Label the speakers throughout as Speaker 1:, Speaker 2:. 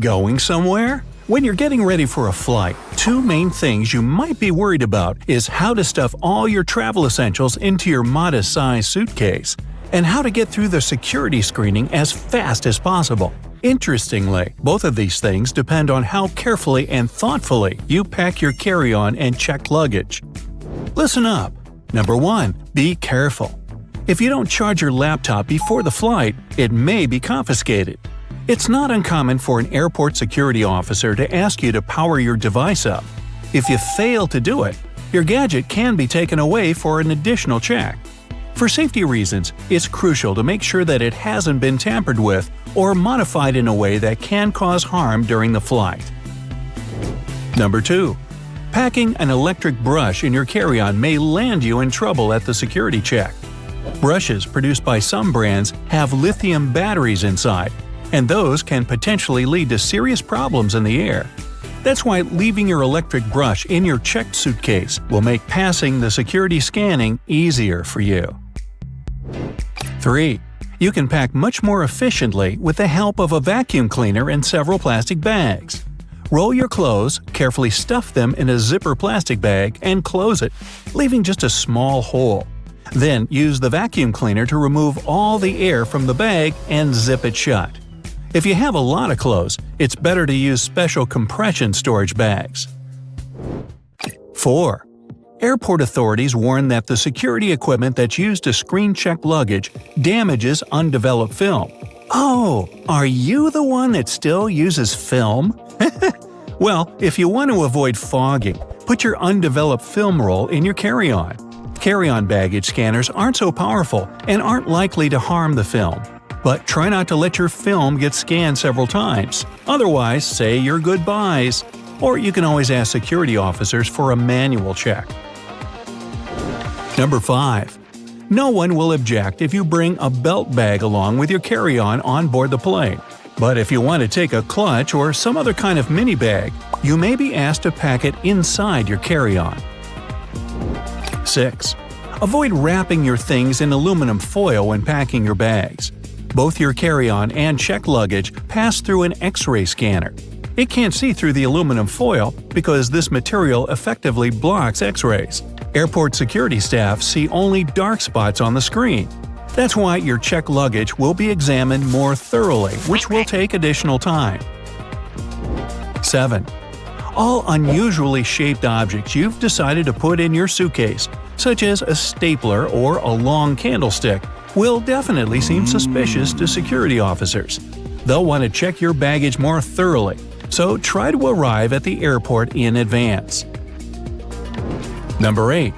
Speaker 1: Going somewhere? When you're getting ready for a flight, two main things you might be worried about is how to stuff all your travel essentials into your modest-sized suitcase, and how to get through the security screening as fast as possible. Interestingly, both of these things depend on how carefully and thoughtfully you pack your carry-on and checked luggage. Listen up. Number 1. Be careful. If you don't charge your laptop before the flight, it may be confiscated. It's not uncommon for an airport security officer to ask you to power your device up. If you fail to do it, your gadget can be taken away for an additional check. For safety reasons, it's crucial to make sure that it hasn't been tampered with or modified in a way that can cause harm during the flight. Number 2. Packing an electric brush in your carry-on may land you in trouble at the security check. Brushes produced by some brands have lithium batteries inside, and those can potentially lead to serious problems in the air. That's why leaving your electric brush in your checked suitcase will make passing the security scanning easier for you. 3. You can pack much more efficiently with the help of a vacuum cleaner and several plastic bags. Roll your clothes, carefully stuff them in a zipper plastic bag, and close it, leaving just a small hole. Then use the vacuum cleaner to remove all the air from the bag and zip it shut. If you have a lot of clothes, it's better to use special compression storage bags. 4. Airport authorities warn that the security equipment that's used to screen-check luggage damages undeveloped film. Oh, are you the one that still uses film? Well, if you want to avoid fogging, put your undeveloped film roll in your carry-on. Carry-on baggage scanners aren't so powerful and aren't likely to harm the film. But try not to let your film get scanned several times. Otherwise, say your goodbyes. Or you can always ask security officers for a manual check. Number 5. No one will object if you bring a belt bag along with your carry-on on board the plane. But if you want to take a clutch or some other kind of mini bag, you may be asked to pack it inside your carry-on. 6. Avoid wrapping your things in aluminum foil when packing your bags. Both your carry-on and checked luggage pass through an X-ray scanner. It can't see through the aluminum foil because this material effectively blocks X-rays. Airport security staff see only dark spots on the screen. That's why your checked luggage will be examined more thoroughly, which will take additional time. 7. All unusually shaped objects you've decided to put in your suitcase, such as a stapler or a long candlestick, will definitely seem suspicious to security officers. They'll want to check your baggage more thoroughly, so try to arrive at the airport in advance. Number 8.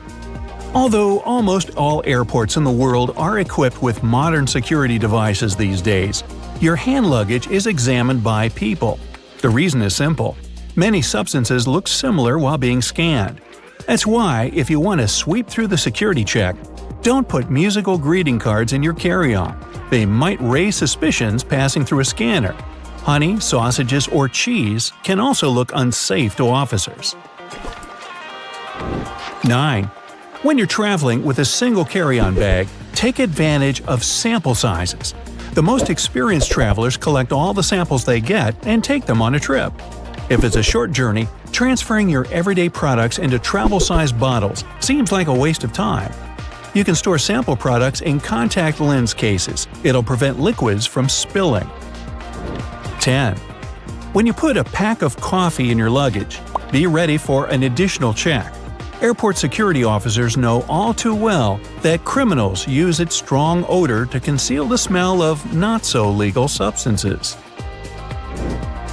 Speaker 1: Although almost all airports in the world are equipped with modern security devices these days, your hand luggage is examined by people. The reason is simple. Many substances look similar while being scanned. That's why, if you want to sweep through the security check, don't put musical greeting cards in your carry-on. They might raise suspicions passing through a scanner. Honey, sausages, or cheese can also look unsafe to officers. 9. When you're traveling with a single carry-on bag, take advantage of sample sizes. The most experienced travelers collect all the samples they get and take them on a trip. If it's a short journey, transferring your everyday products into travel-sized bottles seems like a waste of time. You can store sample products in contact lens cases. It'll prevent liquids from spilling. 10. When you put a pack of coffee in your luggage, be ready for an additional check. Airport security officers know all too well that criminals use its strong odor to conceal the smell of not-so-legal substances.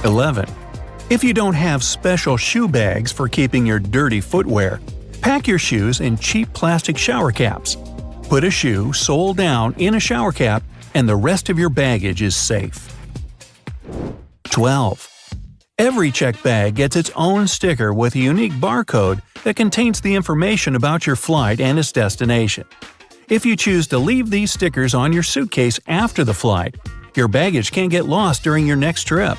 Speaker 1: 11. If you don't have special shoe bags for keeping your dirty footwear, pack your shoes in cheap plastic shower caps. Put a shoe sole down in a shower cap and the rest of your baggage is safe. 12. Every checked bag gets its own sticker with a unique barcode that contains the information about your flight and its destination. If you choose to leave these stickers on your suitcase after the flight, your baggage can get lost during your next trip.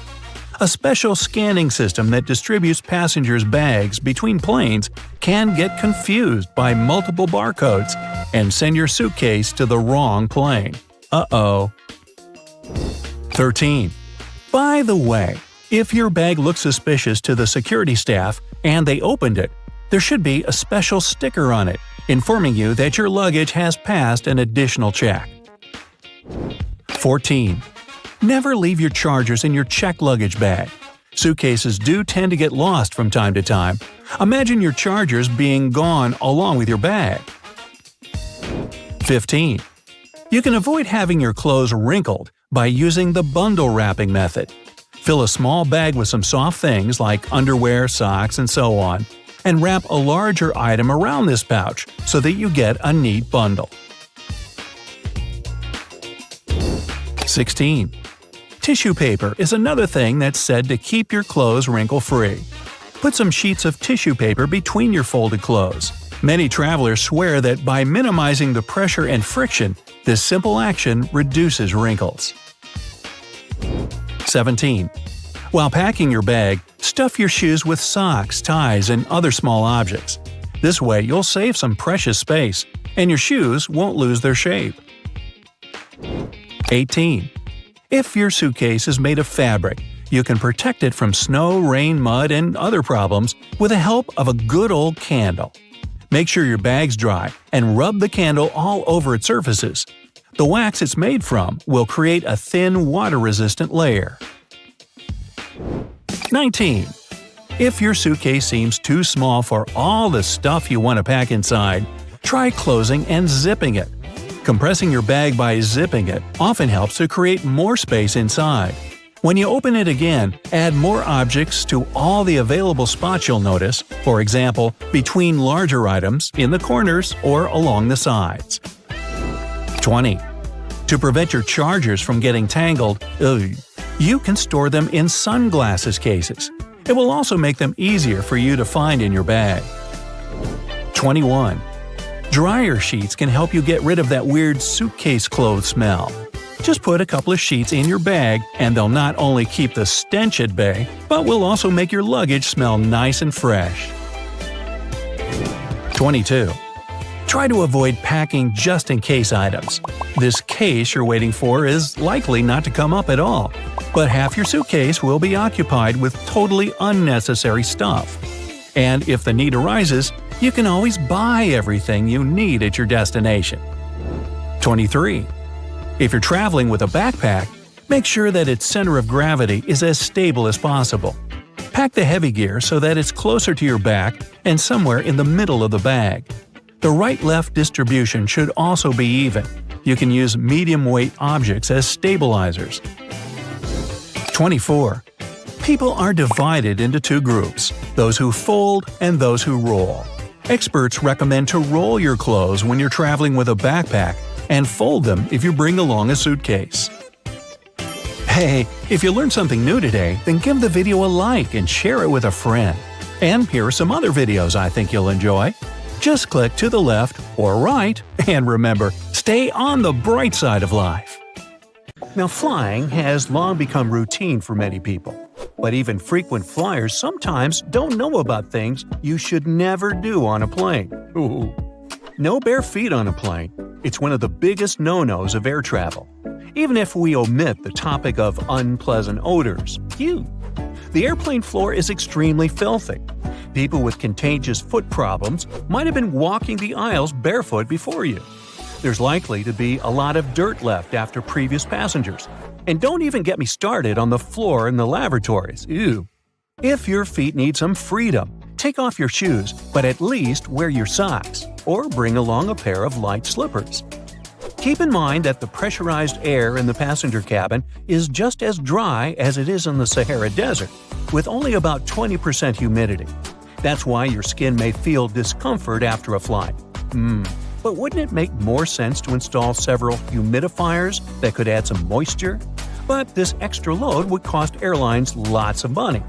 Speaker 1: A special scanning system that distributes passengers' bags between planes can get confused by multiple barcodes and send your suitcase to the wrong plane. Uh-oh. 13. By the way, If your bag looks suspicious to the security staff and they opened it, there should be a special sticker on it, informing you that your luggage has passed an additional check. 14. Never leave your chargers in your checked luggage bag. Suitcases do tend to get lost from time to time. Imagine your chargers being gone along with your bag. 15. You can avoid having your clothes wrinkled by using the bundle wrapping method. Fill a small bag with some soft things like underwear, socks, and so on, and wrap a larger item around this pouch so that you get a neat bundle. 16. Tissue paper is another thing that's said to keep your clothes wrinkle-free. Put some sheets of tissue paper between your folded clothes. Many travelers swear that by minimizing the pressure and friction, this simple action reduces wrinkles. 17. While packing your bag, stuff your shoes with socks, ties, and other small objects. This way you'll save some precious space, and your shoes won't lose their shape. 18. If your suitcase is made of fabric, you can protect it from snow, rain, mud, and other problems with the help of a good old candle. Make sure your bag's dry and rub the candle all over its surfaces. The wax it's made from will create a thin, water-resistant layer. 19. If your suitcase seems too small for all the stuff you want to pack inside, try closing and zipping it. Compressing your bag by zipping it often helps to create more space inside. When you open it again, add more objects to all the available spots you'll notice, for example, between larger items, in the corners, or along the sides. 20. To prevent your chargers from getting tangled, you can store them in sunglasses cases. It will also make them easier for you to find in your bag. 21. Dryer sheets can help you get rid of that weird suitcase clothes smell. Just put a couple of sheets in your bag and they'll not only keep the stench at bay, but will also make your luggage smell nice and fresh. 22. Try to avoid packing just-in-case items. This case you're waiting for is likely not to come up at all, but half your suitcase will be occupied with totally unnecessary stuff. And if the need arises, you can always buy everything you need at your destination. 23. If you're traveling with a backpack, make sure that its center of gravity is as stable as possible. Pack the heavy gear so that it's closer to your back and somewhere in the middle of the bag. The right-left distribution should also be even. You can use medium-weight objects as stabilizers. 24. People are divided into two groups, those who fold and those who roll. Experts recommend to roll your clothes when you're traveling with a backpack and fold them if you bring along a suitcase. Hey, if you learned something new today, then give the video a like and share it with a friend. And here are some other videos I think you'll enjoy. Just click to the left or right, and remember, stay on the bright side of life. Now, flying has long become routine for many people. But even frequent flyers sometimes don't know about things you should never do on a plane. Ooh. No bare feet on a plane. It's one of the biggest no-nos of air travel. Even if we omit the topic of unpleasant odors. The airplane floor is extremely filthy. People with contagious foot problems might have been walking the aisles barefoot before you. There's likely to be a lot of dirt left after previous passengers. And don't even get me started on the floor in the lavatories. Ew. If your feet need some freedom, take off your shoes, but at least wear your socks, or bring along a pair of light slippers. Keep in mind that the pressurized air in the passenger cabin is just as dry as it is in the Sahara Desert, with only about 20% humidity. That's why your skin may feel discomfort after a flight. But wouldn't it make more sense to install several humidifiers that could add some moisture? But this extra load would cost airlines lots of money.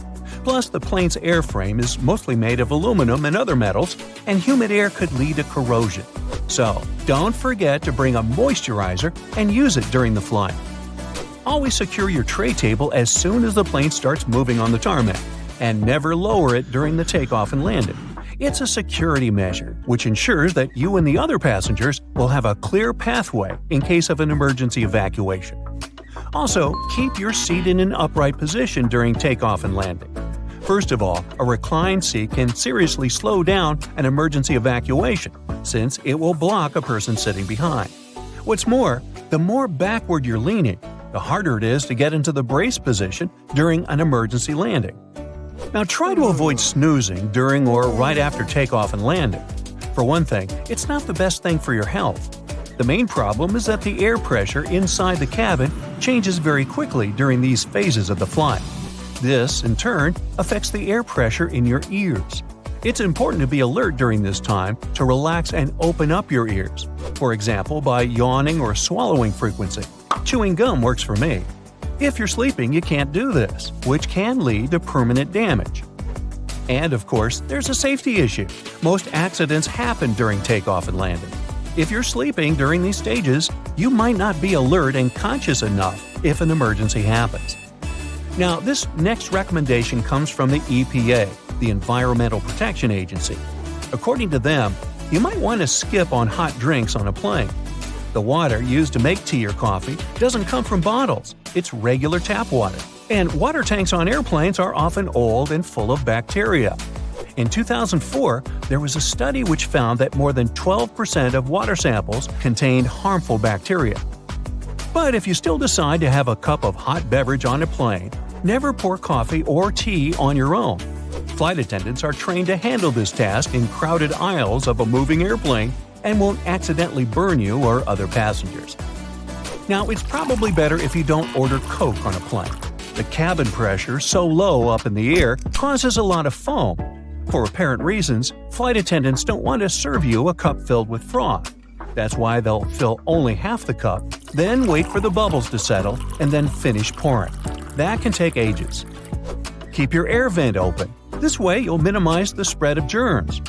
Speaker 1: Plus, the plane's airframe is mostly made of aluminum and other metals, and humid air could lead to corrosion. So, don't forget to bring a moisturizer and use it during the flight. Always secure your tray table as soon as the plane starts moving on the tarmac, and never lower it during the takeoff and landing. It's a security measure, which ensures that you and the other passengers will have a clear pathway in case of an emergency evacuation. Also, keep your seat in an upright position during takeoff and landing. First of all, a reclined seat can seriously slow down an emergency evacuation, since it will block a person sitting behind. What's more, the more backward you're leaning, the harder it is to get into the brace position during an emergency landing. Now try to avoid snoozing during or right after takeoff and landing. For one thing, it's not the best thing for your health. The main problem is that the air pressure inside the cabin changes very quickly during these phases of the flight. This, in turn, affects the air pressure in your ears. It's important to be alert during this time to relax and open up your ears, for example by yawning or swallowing frequency. Chewing gum works for me. If you're sleeping, you can't do this, which can lead to permanent damage. And of course, there's a safety issue. Most accidents happen during takeoff and landing. If you're sleeping during these stages, you might not be alert and conscious enough if an emergency happens. Now, this next recommendation comes from the EPA, the Environmental Protection Agency. According to them, you might want to skip on hot drinks on a plane. The water used to make tea or coffee doesn't come from bottles, it's regular tap water. And water tanks on airplanes are often old and full of bacteria. In 2004, there was a study which found that more than 12% of water samples contained harmful bacteria. But if you still decide to have a cup of hot beverage on a plane, never pour coffee or tea on your own. Flight attendants are trained to handle this task in crowded aisles of a moving airplane and won't accidentally burn you or other passengers. Now, it's probably better if you don't order Coke on a plane. The cabin pressure, so low up in the air, causes a lot of foam. For apparent reasons, flight attendants don't want to serve you a cup filled with froth. That's why they'll fill only half the cup, then wait for the bubbles to settle, and then finish pouring. That can take ages. Keep your air vent open. This way you'll minimize the spread of germs.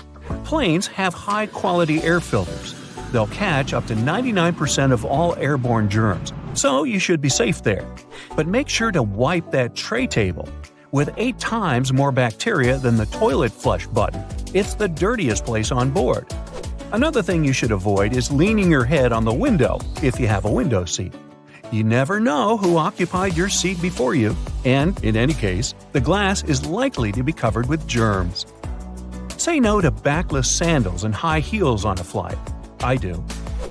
Speaker 1: Planes have high-quality air filters. They'll catch up to 99% of all airborne germs, so you should be safe there. But make sure to wipe that tray table. With 8 times more bacteria than the toilet flush button, it's the dirtiest place on board. Another thing you should avoid is leaning your head on the window if you have a window seat. You never know who occupied your seat before you, and, in any case, the glass is likely to be covered with germs. Say no to backless sandals and high heels on a flight. I do.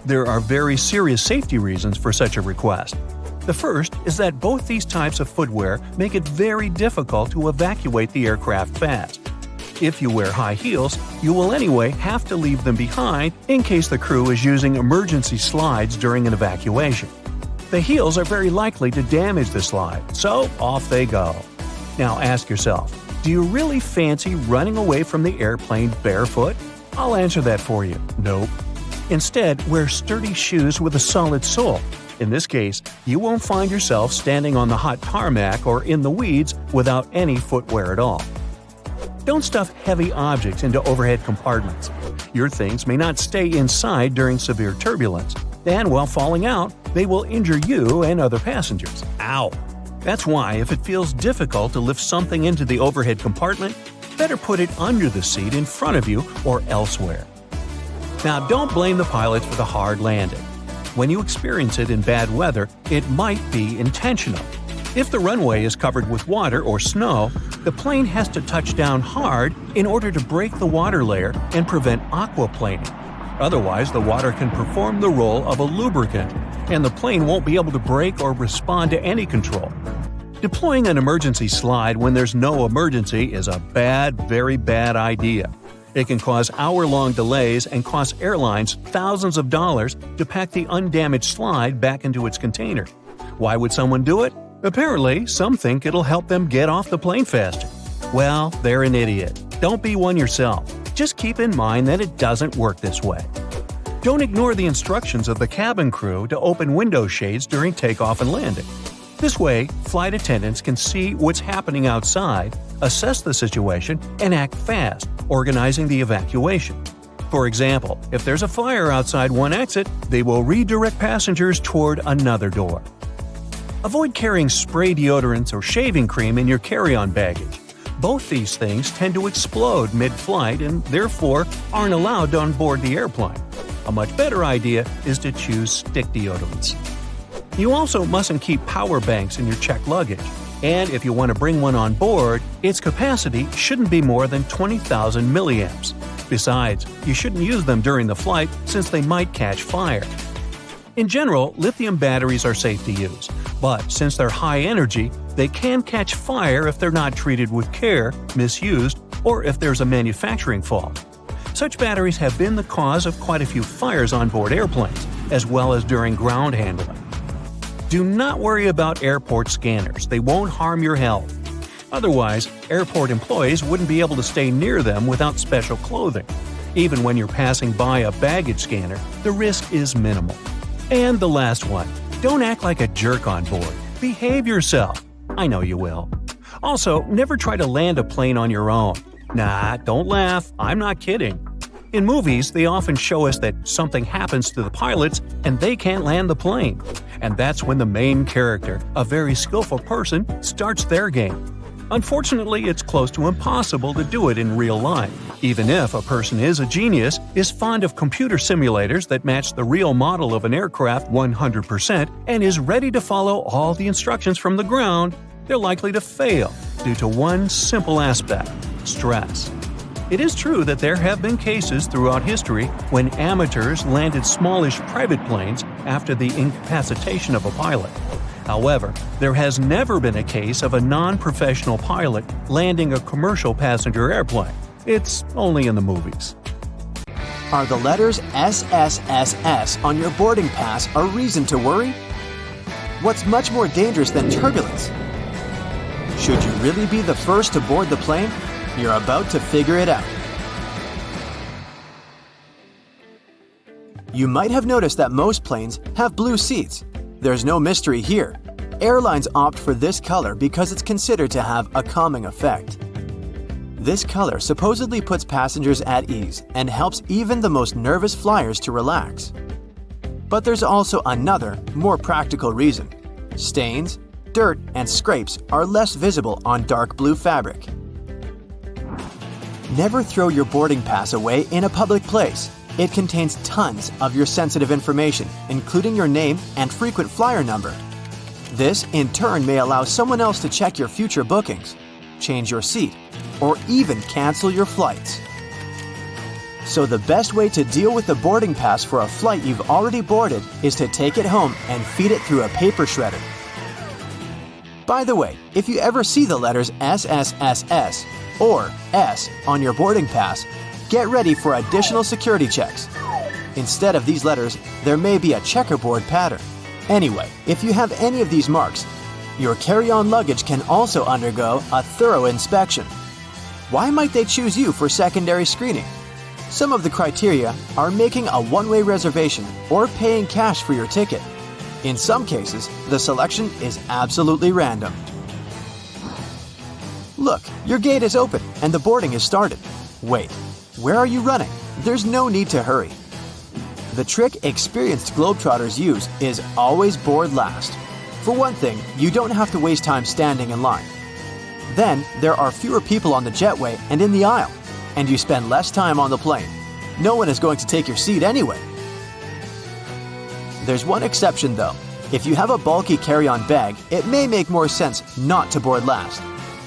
Speaker 1: There are very serious safety reasons for such a request. The first is that both these types of footwear make it very difficult to evacuate the aircraft fast. If you wear high heels, you will anyway have to leave them behind in case the crew is using emergency slides during an evacuation. The heels are very likely to damage the slide, so off they go. Now ask yourself, do you really fancy running away from the airplane barefoot? I'll answer that for you. Nope. Instead, wear sturdy shoes with a solid sole. In this case, you won't find yourself standing on the hot tarmac or in the weeds without any footwear at all. Don't stuff heavy objects into overhead compartments. Your things may not stay inside during severe turbulence, and while falling out, they will injure you and other passengers. Ow! That's why, if it feels difficult to lift something into the overhead compartment, better put it under the seat in front of you or elsewhere. Now, don't blame the pilots for the hard landing. When you experience it in bad weather, it might be intentional. If the runway is covered with water or snow, the plane has to touch down hard in order to break the water layer and prevent aquaplaning. Otherwise, the water can perform the role of a lubricant, and the plane won't be able to brake or respond to any control. Deploying an emergency slide when there's no emergency is a very bad idea. It can cause hour-long delays and cost airlines thousands of dollars to pack the undamaged slide back into its container. Why would someone do it? Apparently, some think it'll help them get off the plane faster. Well, they're an idiot. Don't be one yourself. Just keep in mind that it doesn't work this way. Don't ignore the instructions of the cabin crew to open window shades during takeoff and landing. This way, flight attendants can see what's happening outside, assess the situation, and act fast, organizing the evacuation. For example, if there's a fire outside one exit, they will redirect passengers toward another door. Avoid carrying spray deodorants or shaving cream in your carry-on baggage. Both these things tend to explode mid-flight and therefore aren't allowed on board the airplane. A much better idea is to choose stick deodorants. You also mustn't keep power banks in your checked luggage. And if you want to bring one on board, its capacity shouldn't be more than 20,000 milliamps. Besides, you shouldn't use them during the flight since they might catch fire. In general, lithium batteries are safe to use, but since they're high energy, they can catch fire if they're not treated with care, misused, or if there's a manufacturing fault. Such batteries have been the cause of quite a few fires on board airplanes, as well as during ground handling. Do not worry about airport scanners, they won't harm your health. Otherwise, airport employees wouldn't be able to stay near them without special clothing. Even when you're passing by a baggage scanner, the risk is minimal. And the last one, don't act like a jerk on board. Behave yourself. I know you will. Also, never try to land a plane on your own. Nah, don't laugh, I'm not kidding. In movies, they often show us that something happens to the pilots and they can't land the plane. And that's when the main character, a very skillful person, starts their game. Unfortunately, it's close to impossible to do it in real life. Even if a person is a genius, is fond of computer simulators that match the real model of an aircraft 100%, and is ready to follow all the instructions from the ground, they're likely to fail due to one simple aspect: stress. It is true that there have been cases throughout history when amateurs landed smallish private planes after the incapacitation of a pilot. However, there has never been a case of a non-professional pilot landing a commercial passenger airplane. It's only in the movies.
Speaker 2: Are the letters SSSS on your boarding pass a reason to worry? What's much more dangerous than turbulence? Should you really be the first to board the plane? You're about to figure it out. You might have noticed that most planes have blue seats. There's no mystery here. Airlines opt for this color because it's considered to have a calming effect. This color supposedly puts passengers at ease and helps even the most nervous flyers to relax. But there's also another, more practical reason. Stains, dirt, and scrapes are less visible on dark blue fabric. Never throw your boarding pass away in a public place. It contains tons of your sensitive information, including your name and frequent flyer number. This, in turn, may allow someone else to check your future bookings, change your seat, or even cancel your flights. So the best way to deal with the boarding pass for a flight you've already boarded is to take it home and feed it through a paper shredder. By the way, if you ever see the letters SSSS or S on your boarding pass, get ready for additional security checks. Instead of these letters, there may be a checkerboard pattern. Anyway, if you have any of these marks, your carry-on luggage can also undergo a thorough inspection. Why might they choose you for secondary screening? Some of the criteria are making a one-way reservation or paying cash for your ticket. In some cases, the selection is absolutely random. Look, your gate is open and the boarding is started. Wait, where are you running? There's no need to hurry. The trick experienced Globetrotters use is always board last. For one thing, you don't have to waste time standing in line. Then, there are fewer people on the jetway and in the aisle, and you spend less time on the plane. No one is going to take your seat anyway. There's one exception though. If you have a bulky carry-on bag, it may make more sense not to board last.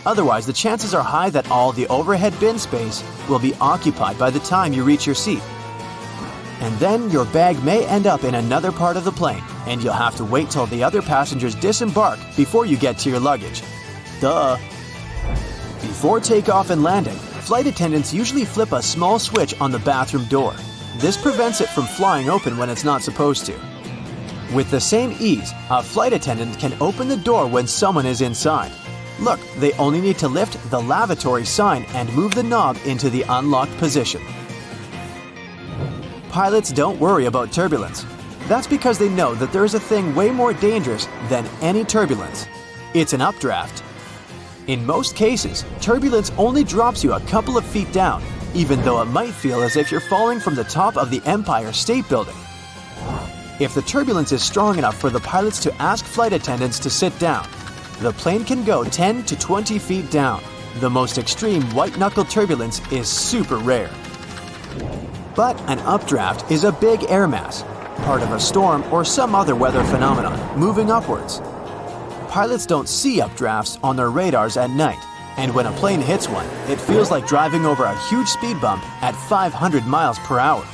Speaker 2: Otherwise, the chances are high that all the overhead bin space will be occupied by the time you reach your seat. And then your bag may end up in another part of the plane, and you'll have to wait till the other passengers disembark before you get to your luggage. Duh! Before takeoff and landing, flight attendants usually flip a small switch on the bathroom door. This prevents it from flying open when it's not supposed to. With the same ease, a flight attendant can open the door when someone is inside. Look, they only need to lift the lavatory sign and move the knob into the unlocked position. Pilots don't worry about turbulence. That's because they know that there is a thing way more dangerous than any turbulence. It's an updraft. In most cases, turbulence only drops you a couple of feet down, even though it might feel as if you're falling from the top of the Empire State Building. If the turbulence is strong enough for the pilots to ask flight attendants to sit down, the plane can go 10 to 20 feet down. The most extreme white-knuckle turbulence is super rare. But an updraft is a big air mass. part of a storm or some other weather phenomenon, moving upwards. Pilots don't see updrafts on their radars at night, and when a plane hits one, it feels like driving over a huge speed bump at 500 miles per hour.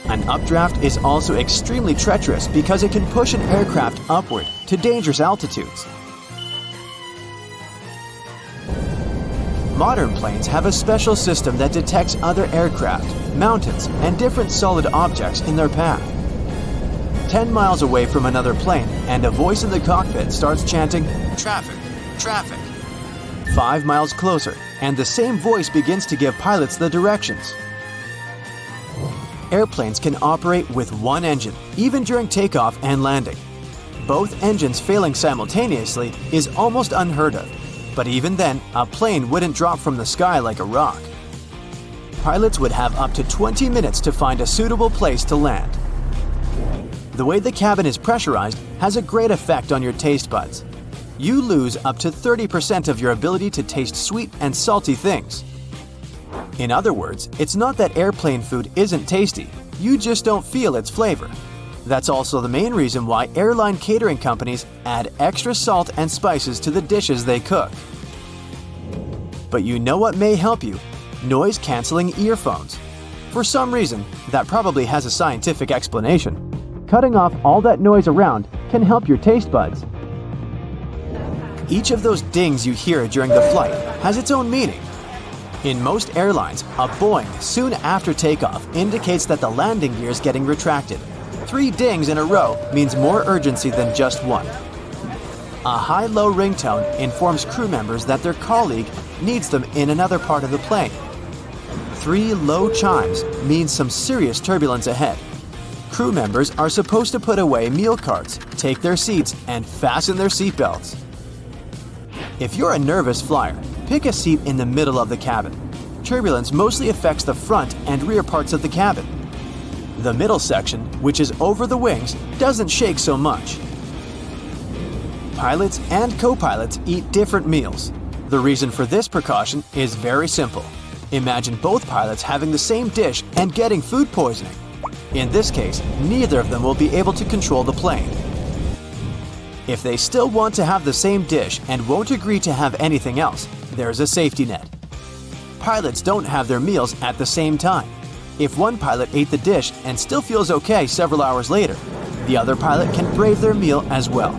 Speaker 2: An updraft is also extremely treacherous because it can push an aircraft upward to dangerous altitudes. Modern planes have a special system that detects other aircraft, mountains, and different solid objects in their path. 10 miles away from another plane, and a voice in the cockpit starts chanting, "Traffic, traffic." 5 miles closer, and the same voice begins to give pilots the directions. Airplanes can operate with one engine, even during takeoff and landing. Both engines failing simultaneously is almost unheard of, but even then, a plane wouldn't drop from the sky like a rock. Pilots would have up to 20 minutes to find a suitable place to land. The way the cabin is pressurized has a great effect on your taste buds. You lose up to 30% of your ability to taste sweet and salty things. In other words, it's not that airplane food isn't tasty, you just don't feel its flavor. That's also the main reason why airline catering companies add extra salt and spices to the dishes they cook. But you know what may help you? Noise-canceling earphones. For some reason, that probably has a scientific explanation. Cutting off all that noise around can help your taste buds. Each of those dings you hear during the flight has its own meaning. In most airlines, a boing soon after takeoff indicates that the landing gear is getting retracted. 3 dings in a row means more urgency than just one. A high-low ringtone informs crew members that their colleague needs them in another part of the plane. 3 low chimes means some serious turbulence ahead. Crew members are supposed to put away meal carts, take their seats, and fasten their seatbelts. If you're a nervous flyer, pick a seat in the middle of the cabin. Turbulence mostly affects the front and rear parts of the cabin. The middle section, which is over the wings, doesn't shake so much. Pilots and co-pilots eat different meals. The reason for this precaution is very simple. Imagine both pilots having the same dish and getting food poisoning. In this case, neither of them will be able to control the plane. If they still want to have the same dish and won't agree to have anything else, there's a safety net. Pilots don't have their meals at the same time. If one pilot ate the dish and still feels okay several hours later, the other pilot can brave their meal as well.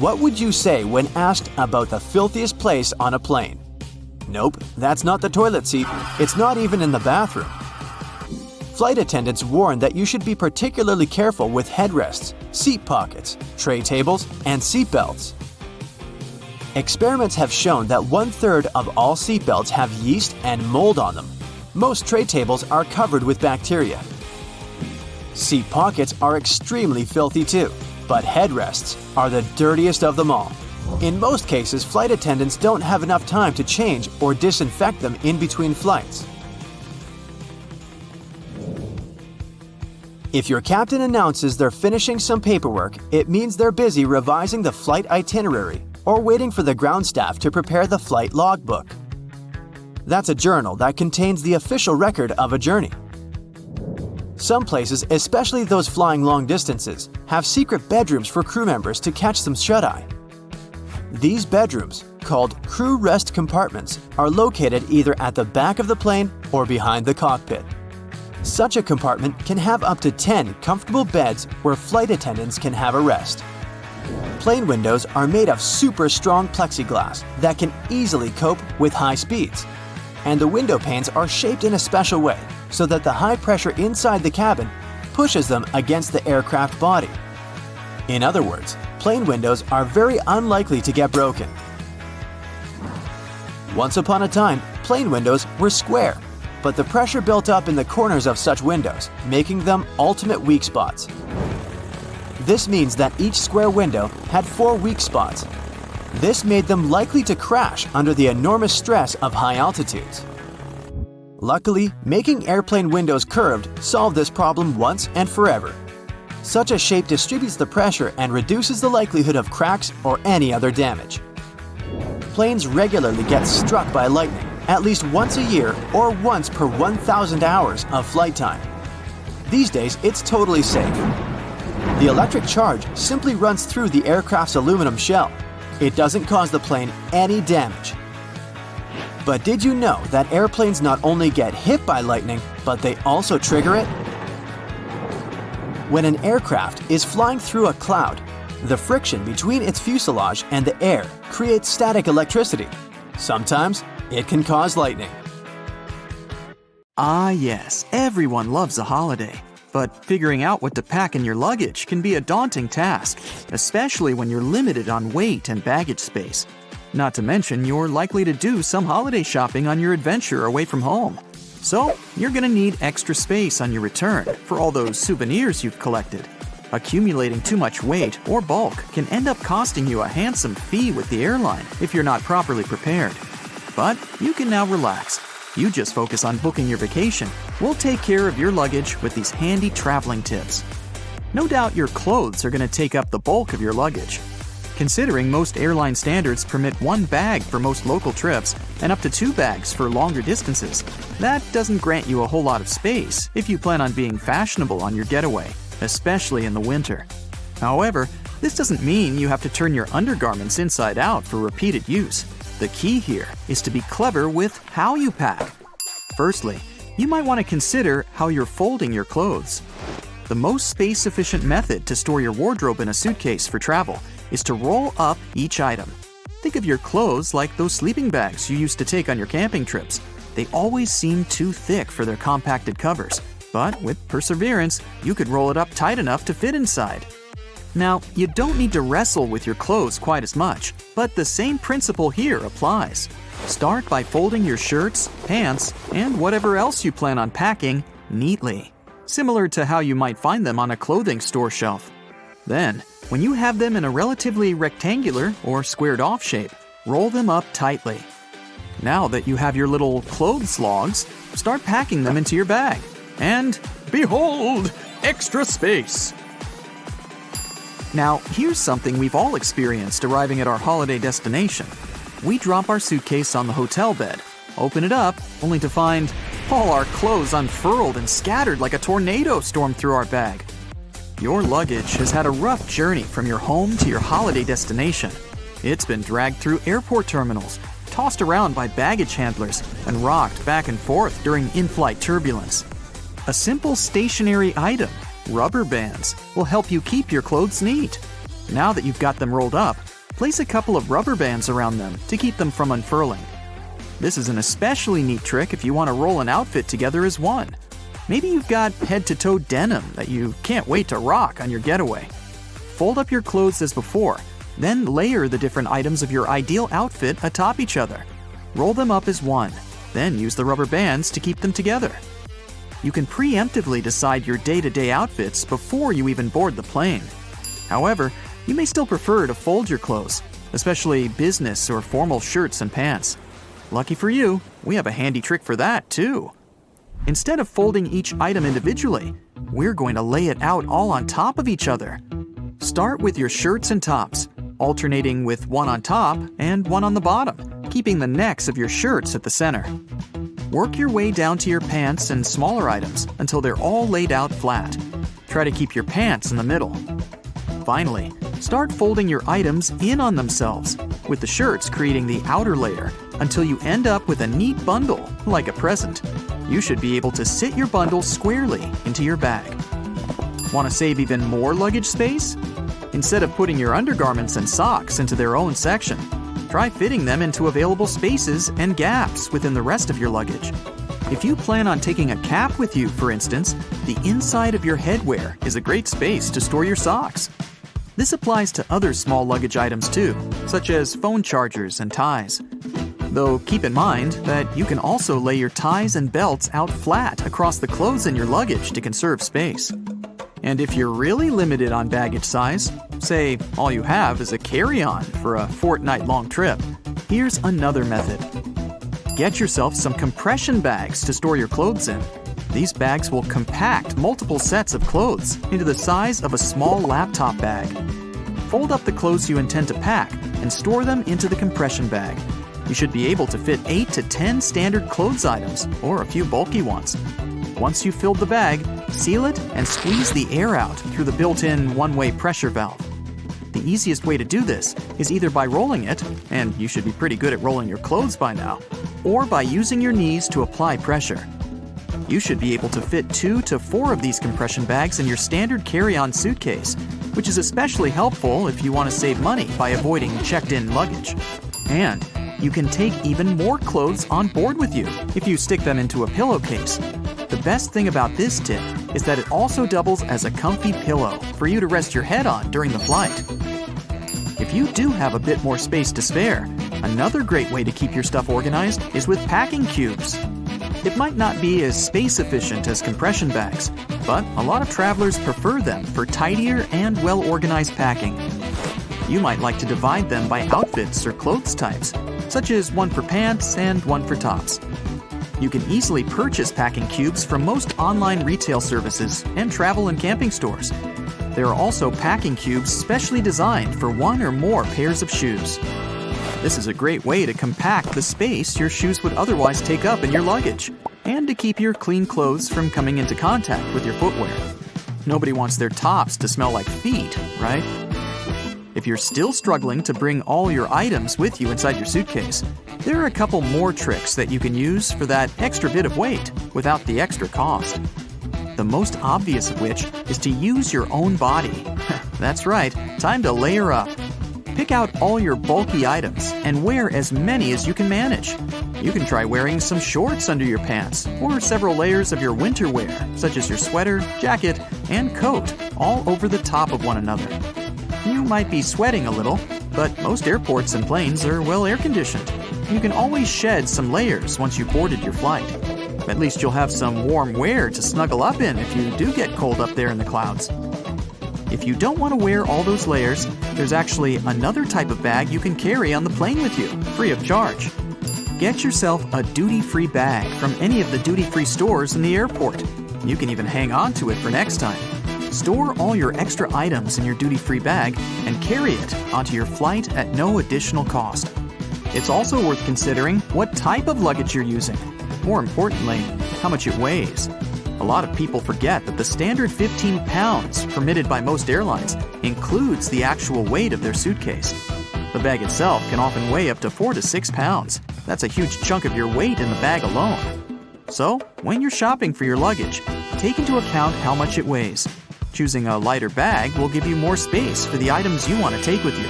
Speaker 2: What would you say when asked about the filthiest place on a plane? Nope, that's not the toilet seat. It's not even in the bathroom. Flight attendants warn that you should be particularly careful with headrests, seat pockets, tray tables, and seat belts. Experiments have shown that 1/3 of all seat belts have yeast and mold on them. Most tray tables are covered with bacteria. Seat pockets are extremely filthy too, but headrests are the dirtiest of them all. In most cases, flight attendants don't have enough time to change or disinfect them in between flights. If your captain announces they're finishing some paperwork, it means they're busy revising the flight itinerary or waiting for the ground staff to prepare the flight logbook. That's a journal that contains the official record of a journey. Some places, especially those flying long distances, have secret bedrooms for crew members to catch some shut-eye. These bedrooms, called crew rest compartments, are located either at the back of the plane or behind the cockpit. Such a compartment can have up to 10 comfortable beds where flight attendants can have a rest. Plane windows are made of super strong plexiglass that can easily cope with high speeds. And the window panes are shaped in a special way so that the high pressure inside the cabin pushes them against the aircraft body. In other words, plane windows are very unlikely to get broken. Once upon a time, plane windows were square, but the pressure built up in the corners of such windows, making them ultimate weak spots. This means that each square window had 4 weak spots. This made them likely to crash under the enormous stress of high altitudes. Luckily, making airplane windows curved solved this problem once and forever. Such a shape distributes the pressure and reduces the likelihood of cracks or any other damage. Planes regularly get struck by lightning, at least once a year or once per 1,000 hours of flight time. These days, it's totally safe. The electric charge simply runs through the aircraft's aluminum shell. It doesn't cause the plane any damage. But did you know that airplanes not only get hit by lightning, but they also trigger it? When an aircraft is flying through a cloud, the friction between its fuselage and the air creates static electricity. Sometimes it can cause lightning.
Speaker 3: Ah yes, everyone loves a holiday. But figuring out what to pack in your luggage can be a daunting task, especially when you're limited on weight and baggage space. Not to mention, you're likely to do some holiday shopping on your adventure away from home. So, you're gonna need extra space on your return for all those souvenirs you've collected. Accumulating too much weight or bulk can end up costing you a handsome fee with the airline if you're not properly prepared. But you can now relax. You just focus on booking your vacation. We'll take care of your luggage with these handy traveling tips. No doubt your clothes are going to take up the bulk of your luggage. Considering most airline standards permit 1 bag for most local trips and up to 2 bags for longer distances, that doesn't grant you a whole lot of space if you plan on being fashionable on your getaway, especially in the winter. However, this doesn't mean you have to turn your undergarments inside out for repeated use. The key here is to be clever with how you pack. Firstly, you might want to consider how you're folding your clothes. The most space-efficient method to store your wardrobe in a suitcase for travel is to roll up each item. Think of your clothes like those sleeping bags you used to take on your camping trips. They always seem too thick for their compacted covers, but with perseverance, you could roll it up tight enough to fit inside. Now, you don't need to wrestle with your clothes quite as much, but the same principle here applies. Start by folding your shirts, pants, and whatever else you plan on packing neatly, similar to how you might find them on a clothing store shelf. Then, when you have them in a relatively rectangular or squared-off shape, roll them up tightly. Now that you have your little clothes logs, start packing them into your bag. And behold, extra space! Now, here's something we've all experienced arriving at our holiday destination. We drop our suitcase on the hotel bed, open it up, only to find all our clothes unfurled and scattered like a tornado stormed through our bag. Your luggage has had a rough journey from your home to your holiday destination. It's been dragged through airport terminals, tossed around by baggage handlers, and rocked back and forth during in-flight turbulence. A simple stationary item, rubber bands, will help you keep your clothes neat. Now that you've got them rolled up, place a couple of rubber bands around them to keep them from unfurling. This is an especially neat trick if you want to roll an outfit together as one. Maybe you've got head-to-toe denim that you can't wait to rock on your getaway. Fold up your clothes as before, then layer the different items of your ideal outfit atop each other. Roll them up as one, then use the rubber bands to keep them together. You can preemptively decide your day-to-day outfits before you even board the plane. However, you may still prefer to fold your clothes, especially business or formal shirts and pants. Lucky for you, we have a handy trick for that too. Instead of folding each item individually, we're going to lay it out all on top of each other. Start with your shirts and tops, alternating with one on top and one on the bottom, keeping the necks of your shirts at the center. Work your way down to your pants and smaller items until they're all laid out flat. Try to keep your pants in the middle. Finally, start folding your items in on themselves, with the shirts creating the outer layer, until you end up with a neat bundle, like a present. You should be able to sit your bundle squarely into your bag. Want to save even more luggage space? Instead of putting your undergarments and socks into their own section, try fitting them into available spaces and gaps within the rest of your luggage. If you plan on taking a cap with you, for instance, the inside of your headwear is a great space to store your socks. This applies to other small luggage items too, such as phone chargers and ties. Though keep in mind that you can also lay your ties and belts out flat across the clothes in your luggage to conserve space. And if you're really limited on baggage size, say all you have is a carry-on for a fortnight-long trip, here's another method. Get yourself some compression bags to store your clothes in. These bags will compact multiple sets of clothes into the size of a small laptop bag. Fold up the clothes you intend to pack and store them into the compression bag. You should be able to fit 8 to 10 standard clothes items or a few bulky ones. Once you've filled the bag, seal it and squeeze the air out through the built-in one-way pressure valve. The easiest way to do this is either by rolling it, and you should be pretty good at rolling your clothes by now, or by using your knees to apply pressure. You should be able to fit 2 to 4 of these compression bags in your standard carry-on suitcase, which is especially helpful if you want to save money by avoiding checked-in luggage. And you can take even more clothes on board with you if you stick them into a pillowcase. The best thing about this tip is that it also doubles as a comfy pillow for you to rest your head on during the flight. If you do have a bit more space to spare, another great way to keep your stuff organized is with packing cubes. It might not be as space efficient as compression bags, but a lot of travelers prefer them for tidier and well-organized packing. You might like to divide them by outfits or clothes types, such as one for pants and one for tops. You can easily purchase packing cubes from most online retail services and travel and camping stores. There are also packing cubes specially designed for 1 or more pairs of shoes. This is a great way to compact the space your shoes would otherwise take up in your luggage, and to keep your clean clothes from coming into contact with your footwear. Nobody wants their tops to smell like feet, right? If you're still struggling to bring all your items with you inside your suitcase, there are a couple more tricks that you can use for that extra bit of weight without the extra cost. The most obvious of which is to use your own body. That's right, time to layer up. Pick out all your bulky items and wear as many as you can manage. You can try wearing some shorts under your pants or several layers of your winter wear, such as your sweater, jacket, and coat, all over the top of one another. You might be sweating a little, but most airports and planes are well air-conditioned. You can always shed some layers once you've boarded your flight. At least you'll have some warm wear to snuggle up in if you do get cold up there in the clouds. If you don't want to wear all those layers, there's actually another type of bag you can carry on the plane with you, free of charge. Get yourself a duty-free bag from any of the duty-free stores in the airport. You can even hang on to it for next time. Store all your extra items in your duty-free bag and carry it onto your flight at no additional cost. It's also worth considering what type of luggage you're using. More importantly, how much it weighs. A lot of people forget that the standard 15 pounds permitted by most airlines includes the actual weight of their suitcase. The bag itself can often weigh up to 4 to 6 pounds. That's a huge chunk of your weight in the bag alone. So, when you're shopping for your luggage, take into account how much it weighs. Choosing a lighter bag will give you more space for the items you want to take with you.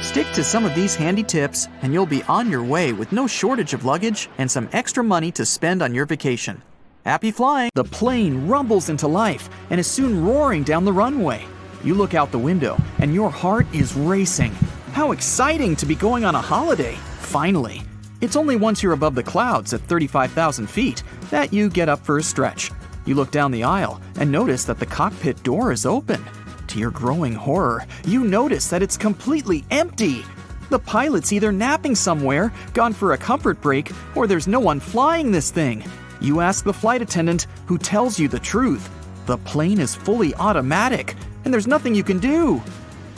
Speaker 3: Stick to some of these handy tips and you'll be on your way with no shortage of luggage and some extra money to spend on your vacation. Happy flying! The plane rumbles into life and is soon roaring down the runway. You look out the window and your heart is racing. How exciting to be going on a holiday, finally. It's only once you're above the clouds at 35,000 feet that you get up for a stretch. You look down the aisle and notice that the cockpit door is open. To your growing horror, you notice that it's completely empty. The pilot's either napping somewhere, gone for a comfort break, or there's no one flying this thing. You ask the flight attendant, who tells you the truth. The plane is fully automatic, and there's nothing you can do.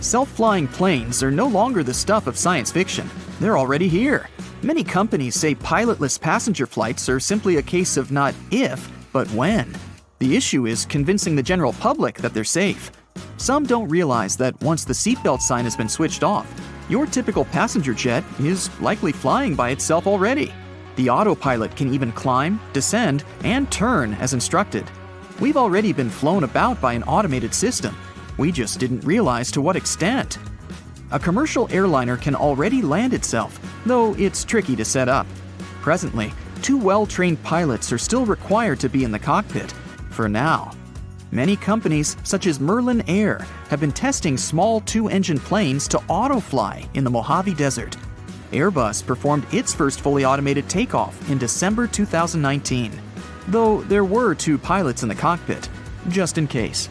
Speaker 3: Self-flying planes are no longer the stuff of science fiction. They're already here. Many companies say pilotless passenger flights are simply a case of not if, but when. The issue is convincing the general public that they're safe. Some don't realize that once the seatbelt sign has been switched off, your typical passenger jet is likely flying by itself already. The autopilot can even climb, descend, and turn as instructed. We've already been flown about by an automated system. We just didn't realize to what extent. A commercial airliner can already land itself, though it's tricky to set up. Presently, 2 well-trained pilots are still required to be in the cockpit, for now. Many companies, such as Merlin Air, have been testing small 2-engine planes to auto-fly in the Mojave Desert. Airbus performed its first fully automated takeoff in December 2019, though there were 2 pilots in the cockpit, just in case.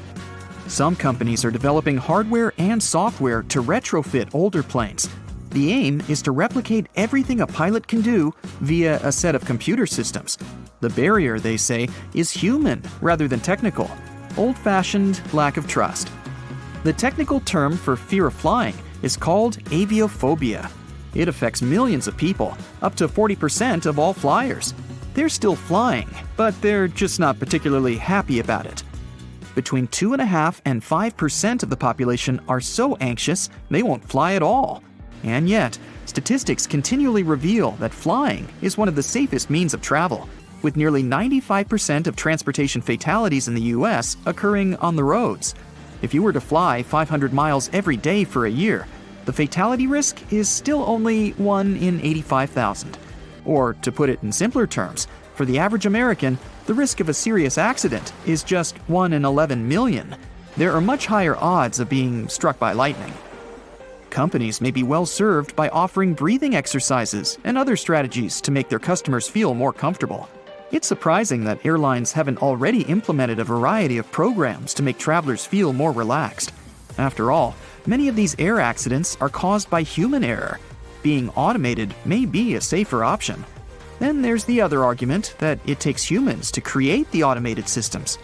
Speaker 3: Some companies are developing hardware and software to retrofit older planes. The aim is to replicate everything a pilot can do via a set of computer systems. The barrier, they say, is human rather than technical. Old-fashioned lack of trust. The technical term for fear of flying is called aviophobia. It affects millions of people, up to 40% of all flyers. They're still flying, but they're just not particularly happy about it. Between 2.5% and 5% of the population are so anxious they won't fly at all. And yet, statistics continually reveal that flying is one of the safest means of travel, with nearly 95% of transportation fatalities in the US occurring on the roads. If you were to fly 500 miles every day for a year, the fatality risk is still only 1 in 85,000. Or, to put it in simpler terms, for the average American, the risk of a serious accident is just 1 in 11 million. There are much higher odds of being struck by lightning. Companies may be well served by offering breathing exercises and other strategies to make their customers feel more comfortable. It's surprising that airlines haven't already implemented a variety of programs to make travelers feel more relaxed. After all, many of these air accidents are caused by human error. Being automated may be a safer option. Then there's the other argument that it takes humans to create the automated systems.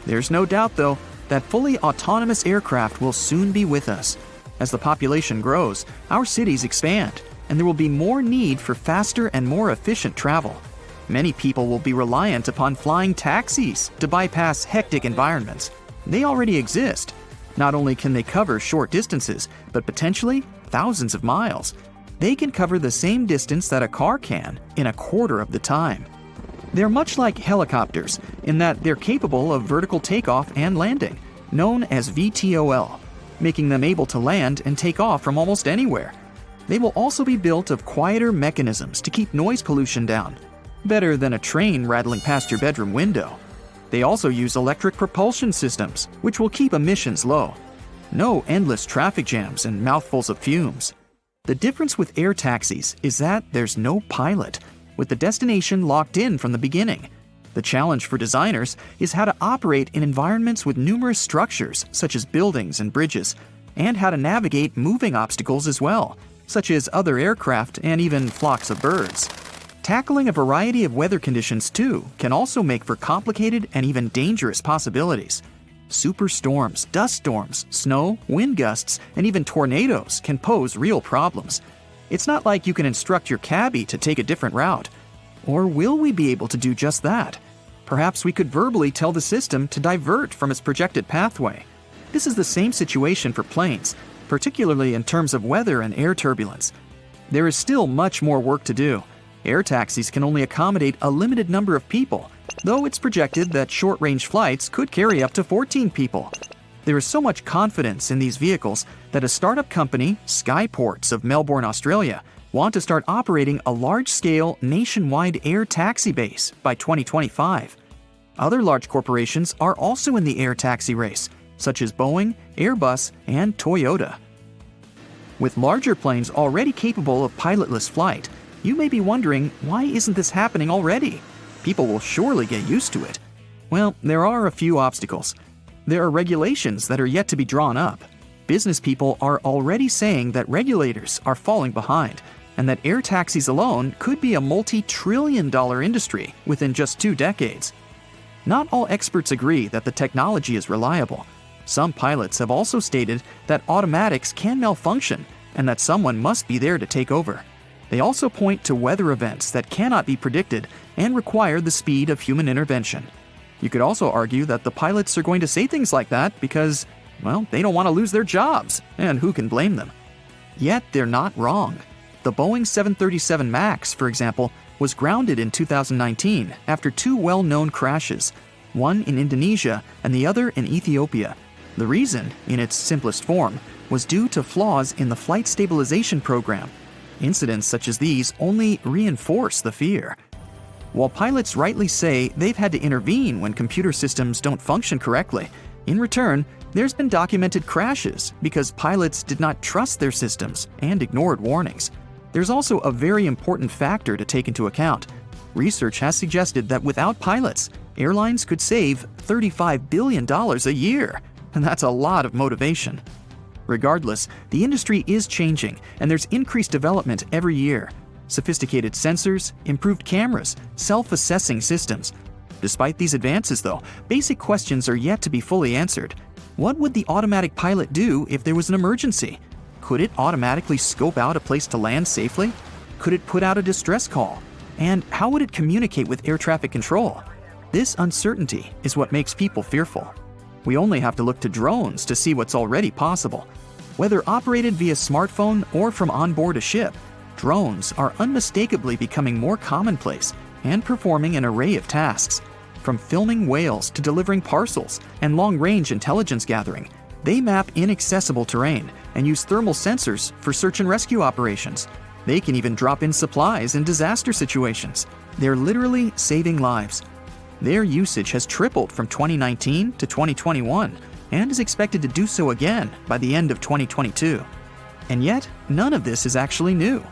Speaker 3: There's no doubt, though, that fully autonomous aircraft will soon be with us. As the population grows, our cities expand, and there will be more need for faster and more efficient travel. Many people will be reliant upon flying taxis to bypass hectic environments. They already exist. Not only can they cover short distances, but potentially thousands of miles. They can cover the same distance that a car can in a quarter of the time. They're much like helicopters in that they're capable of vertical takeoff and landing, known as VTOL, making them able to land and take off from almost anywhere. They will also be built of quieter mechanisms to keep noise pollution down, better than a train rattling past your bedroom window. They also use electric propulsion systems, which will keep emissions low. No endless traffic jams and mouthfuls of fumes. The difference with air taxis is that there's no pilot, with the destination locked in from the beginning. The challenge for designers is how to operate in environments with numerous structures, such as buildings and bridges, and how to navigate moving obstacles as well, such as other aircraft and even flocks of birds. Tackling a variety of weather conditions, too, can also make for complicated and even dangerous possibilities. Superstorms, dust storms, snow, wind gusts, and even tornadoes can pose real problems. It's not like you can instruct your cabbie to take a different route. Or will we be able to do just that? Perhaps we could verbally tell the system to divert from its projected pathway. This is the same situation for planes, particularly in terms of weather and air turbulence. There is still much more work to do. Air taxis can only accommodate a limited number of people, though it's projected that short-range flights could carry up to 14 people. There is so much confidence in these vehicles that a startup company, Skyports of Melbourne, Australia, want to start operating a large-scale nationwide air taxi base by 2025. Other large corporations are also in the air taxi race, such as Boeing, Airbus, and Toyota. With larger planes already capable of pilotless flight, you may be wondering, why isn't this happening already? People will surely get used to it. Well, there are a few obstacles. There are regulations that are yet to be drawn up. Business people are already saying that regulators are falling behind, and that air taxis alone could be a multi-trillion-dollar industry within just 2 decades. Not all experts agree that the technology is reliable. Some pilots have also stated that automatics can malfunction and that someone must be there to take over. They also point to weather events that cannot be predicted and require the speed of human intervention. You could also argue that the pilots are going to say things like that because, well, they don't want to lose their jobs, and who can blame them? Yet they're not wrong. The Boeing 737 MAX, for example, was grounded in 2019 after 2 well-known crashes, one in Indonesia and the other in Ethiopia. The reason, in its simplest form, was due to flaws in the flight stabilization program. Incidents such as these only reinforce the fear. While pilots rightly say they've had to intervene when computer systems don't function correctly, in return, there's been documented crashes because pilots did not trust their systems and ignored warnings. There's also a very important factor to take into account. Research has suggested that without pilots, airlines could save $35 billion a year, and that's a lot of motivation. Regardless, the industry is changing, and there's increased development every year. Sophisticated sensors, improved cameras, self-assessing systems. Despite these advances, though, basic questions are yet to be fully answered. What would the automatic pilot do if there was an emergency? Could it automatically scope out a place to land safely? Could it put out a distress call? And how would it communicate with air traffic control? This uncertainty is what makes people fearful. We only have to look to drones to see what's already possible. Whether operated via smartphone or from onboard a ship, drones are unmistakably becoming more commonplace and performing an array of tasks. From filming whales to delivering parcels and long-range intelligence gathering, they map inaccessible terrain and use thermal sensors for search and rescue operations. They can even drop in supplies in disaster situations. They're literally saving lives. Their usage has tripled from 2019 to 2021 and is expected to do so again by the end of 2022. And yet, none of this is actually new.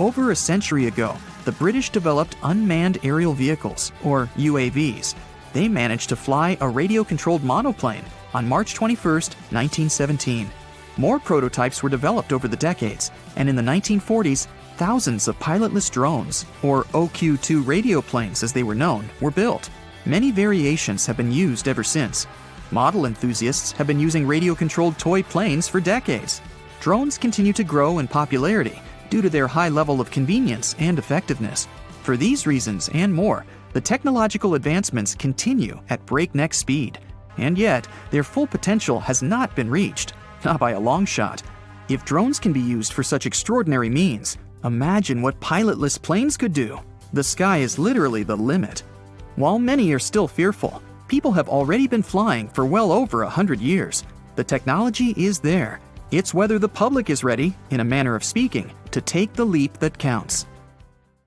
Speaker 3: Over a century ago, the British developed unmanned aerial vehicles, or UAVs. They managed to fly a radio-controlled monoplane on March 21, 1917. More prototypes were developed over the decades, and in the 1940s, thousands of pilotless drones, or OQ-2 radio planes as they were known, were built. Many variations have been used ever since. Model enthusiasts have been using radio-controlled toy planes for decades. Drones continue to grow in popularity due to their high level of convenience and effectiveness. For these reasons and more, the technological advancements continue at breakneck speed. And yet, their full potential has not been reached, not by a long shot. If drones can be used for such extraordinary means, imagine what pilotless planes could do. The sky is literally the limit. While many are still fearful, people have already been flying for well over 100 years. The technology is there. It's whether the public is ready, in a manner of speaking, to take the leap that counts.